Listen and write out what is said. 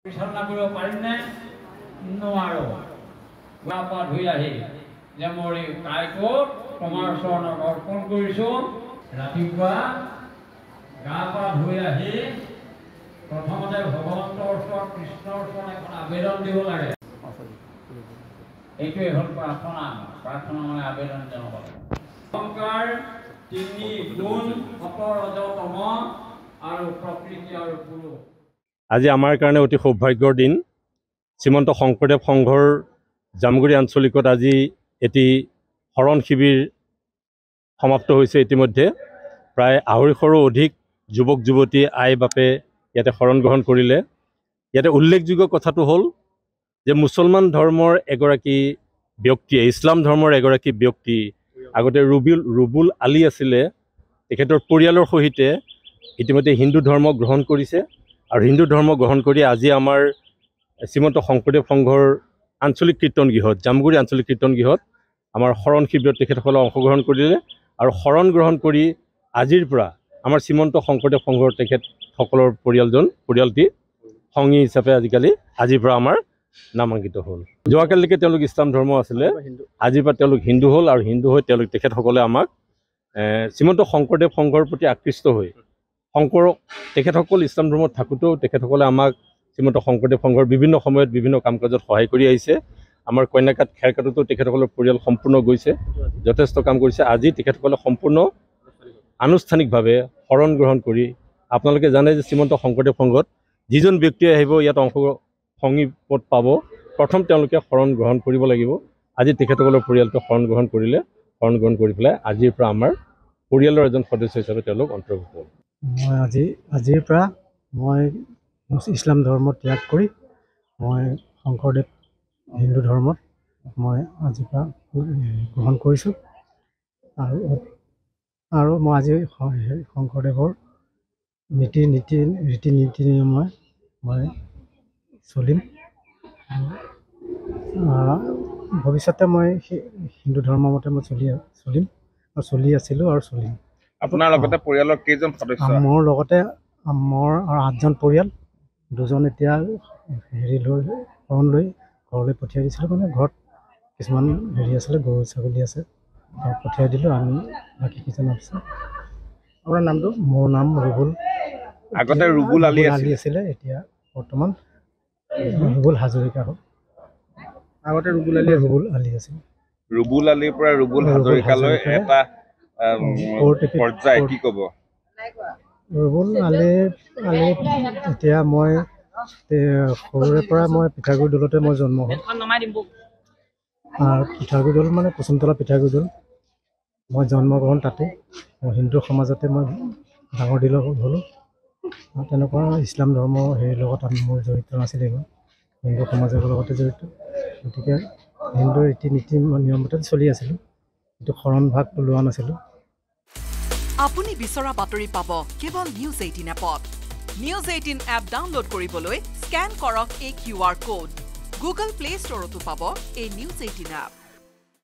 পৰিচালনা কৰিব পাৰিমনে? নোৱাৰো। গা পা ধুই আহি যে মোৰ এই কাইকো তোমাৰ ওচৰত অৰ্পণ কৰিছোঁ। ৰাতিপুৱা গা পা ধুই আহি প্ৰথমতে ভগৱন্তৰ ওচৰত কৃষ্ণৰ ওচৰত এখন আবেদন দিব লাগে। এইটোৱে হ'ল প্ৰাৰ্থনা। প্ৰাৰ্থনা মানে আবেদন জনাব লাগে। অহংকাৰ ৩ গুণ সত ৰজতম আৰু প্ৰকৃতি আৰু পুৰুষ। আজি আমাৰ কাৰণে অতি সৌভাগ্যৰ দিন। শ্ৰীমন্ত শংকৰদেৱ সংঘৰ জামুগুৰি আঞ্চলিকত আজি এটি শৰণ শিবিৰ সমাপ্ত হৈছে। ইতিমধ্যে প্ৰায় ২৫০ৰো অধিক যুৱক যুৱতী আই বাপে ইয়াতে শৰণ গ্ৰহণ কৰিলে। ইয়াতে উল্লেখযোগ্য কথাটো হ'ল যে মুছলমান ধৰ্মৰ এগৰাকী ব্যক্তিয়ে, ইছলাম ধৰ্মৰ এগৰাকী ব্যক্তি, আগতে ৰুবুল আলী আছিলে, তেখেতৰ পৰিয়ালৰ সহিতে ইতিমধ্যে হিন্দু ধৰ্ম গ্ৰহণ কৰিছে আৰু হিন্দু ধৰ্ম গ্ৰহণ কৰি আজি আমাৰ শ্ৰীমন্ত শংকৰদেৱ সংঘৰ আঞ্চলিক কীৰ্তন গৃহত, জামুগুৰি আঞ্চলিক কীৰ্তন গৃহত আমাৰ শৰণ শিবিৰত তেখেতসকলে অংশগ্ৰহণ কৰিলে আৰু শৰণ গ্ৰহণ কৰি আজিৰ পৰা আমাৰ শ্ৰীমন্ত শংকৰদেৱ সংঘৰ তেখেতসকলৰ পৰিয়ালটি সংগী হিচাপে আজিৰ পৰা আমাৰ নামাংকিত হ'ল। যোৱাকালিলৈকে তেওঁলোক ইছলাম ধৰ্ম আছিলে, আজিৰ পৰা তেওঁলোক হিন্দু হ'ল আৰু হিন্দু হৈ তেখেতসকলে আমাক শ্ৰীমন্ত শংকৰদেৱ সংঘৰ প্ৰতি আকৃষ্ট হৈ তেখেতসকল ইছলাম ধৰ্মত থাকোঁতেও তেখেতসকলে আমাক শ্ৰীমন্ত শংকৰদেৱ সংঘৰ বিভিন্ন সময়ত বিভিন্ন কাম কাজত সহায় কৰি আহিছে। আমাৰ কন্যাকাত খেৰকাটতো তেখেতসকলৰ পৰিয়াল সম্পূৰ্ণ গৈছে, যথেষ্ট কাম কৰিছে। আজি তেখেতসকলে সম্পূৰ্ণ আনুষ্ঠানিকভাৱে শৰণ গ্ৰহণ কৰি, আপোনালোকে জানে যে শ্ৰীমন্ত শংকৰদেৱ সংঘত যিজন ব্যক্তিয়ে আহিব ইয়াত সংগী পদ পাব, প্ৰথম তেওঁলোকে শৰণ গ্ৰহণ কৰিব লাগিব। আজি তেখেতসকলৰ পৰিয়ালটো শৰণ গ্ৰহণ কৰিলে। শৰণ গ্ৰহণ কৰি পেলাই আজিৰ পৰা আমাৰ পৰিয়ালৰ এজন সদস্য হিচাপে তেওঁলোক অন্তৰ্ভুক্ত হ'ল। মই আজিৰ পৰা মই ইছলাম ধৰ্ম ত্যাগ কৰি মই শংকৰদেৱ হিন্দু ধৰ্মত মই আজিৰ পৰা গ্ৰহণ কৰিছোঁ আৰু মই আজি শংকৰদেৱৰ ৰীতি নীতি নিয়মে মই চলিম। ভৱিষ্যতে মই হিন্দু ধৰ্ম মতে মই চলিম আৰু চলি আছিলোঁ আৰু চলিম। আপোনাৰ লগতে পৰিয়ালৰ কেইজন সদস্য? মোৰ লগতে মোৰ 8জন পৰিয়াল, 2জন এতিয়া শৰণ লৈ ঘৰলৈ পঠিয়াই দিছিলোঁ। মানে ঘৰত কিছুমান আছিলে, গৰু ছাগলী আছে, ঘৰত পঠিয়াই দিলোঁ। আমি বাকী কেইজন আছে। আপোনাৰ নামটো? মোৰ নাম ৰুবুল। আগতে ৰুবুল আলী আছিলে, এতিয়া বৰ্তমান ৰুবুল হাজৰিকা হ'ল। আগতে ৰুবুল আলী আছিল। ৰুবুল আলীৰ পৰা ৰুবুল হাজৰিকালৈ এটা পৰ্যায় কি ক'ব? ৰুবুল আলী এতিয়া মই সৰুৰে পৰা মই পিঠাগুৰি দৌলতে মই জন্ম হ'ল। পিঠাগুৰি দৌল মানে কুসুমতলা পিঠাগুৰি দৌল, মই জন্মগ্ৰহণ তাতে। মই হিন্দু সমাজতে মই ডাঙৰ দীঘল হ'লোঁ। তেনেকুৱা ইছলাম ধৰ্মৰ লগত মোৰ জড়িত নাছিলে, হিন্দু সমাজৰ লগতে জড়িত। গতিকে হিন্দুৰ ৰীতি নীতি নিয়মতে চলি আছিলোঁ, কিন্তু শৰণ ভাগটো লোৱা নাছিলোঁ। আপুনি বিচৰা বাতৰি পাব কেৱল নিউজ 18 এপত। নিউজ 18 এপ ডাউনলোড কৰিবলৈ স্কেন কৰক এই QR কোড। গুগল প্লে ষ্টৰতো পাব এই নিউজ 18 এপ।